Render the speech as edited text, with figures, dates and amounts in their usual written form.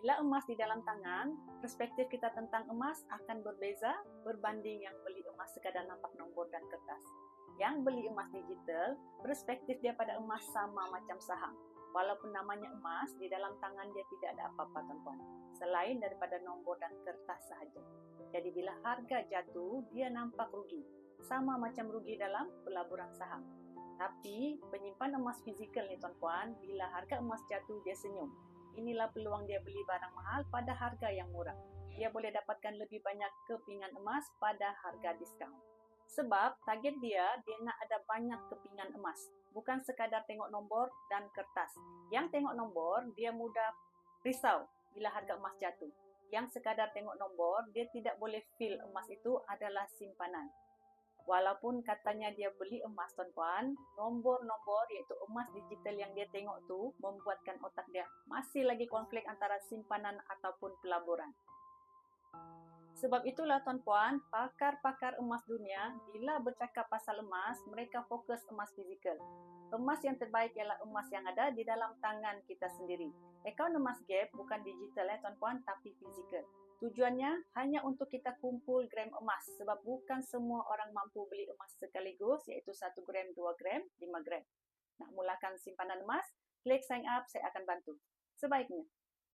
Bila emas di dalam tangan, perspektif kita tentang emas akan berbeza berbanding yang beli emas sekadar nampak nombor dan kertas. Yang beli emas digital, perspektif dia pada emas sama macam saham. Walaupun namanya emas, di dalam tangan dia tidak ada apa-apa tuan-tuan, selain daripada nombor dan kertas sahaja. Jadi bila harga jatuh, dia nampak rugi, sama macam rugi dalam pelaburan saham. Tapi penyimpan emas fizikal ni tuan-tuan, bila harga emas jatuh dia senyum. Inilah peluang dia beli barang mahal pada harga yang murah. Dia boleh dapatkan lebih banyak kepingan emas pada harga diskaun. Sebab target dia nak ada banyak kepingan emas. Bukan sekadar tengok nombor dan kertas. Yang tengok nombor, dia mudah risau bila harga emas jatuh. Yang sekadar tengok nombor, dia tidak boleh feel emas itu adalah simpanan. Walaupun katanya dia beli emas tuan-tuan, nombor-nombor iaitu emas digital yang dia tengok tu membuatkan otak dia masih lagi konflik antara simpanan ataupun pelaburan. Sebab itulah tuan-puan, pakar-pakar emas dunia bila bercakap pasal emas, mereka fokus emas fizikal. Emas yang terbaik ialah emas yang ada di dalam tangan kita sendiri. Akaun emas gap bukan digital tuan-puan, tapi fizikal. Tujuannya hanya untuk kita kumpul gram emas sebab bukan semua orang mampu beli emas sekaligus iaitu 1 gram, 2 gram, 5 gram. Nak mulakan simpanan emas? Klik sign up, saya akan bantu. Sebaiknya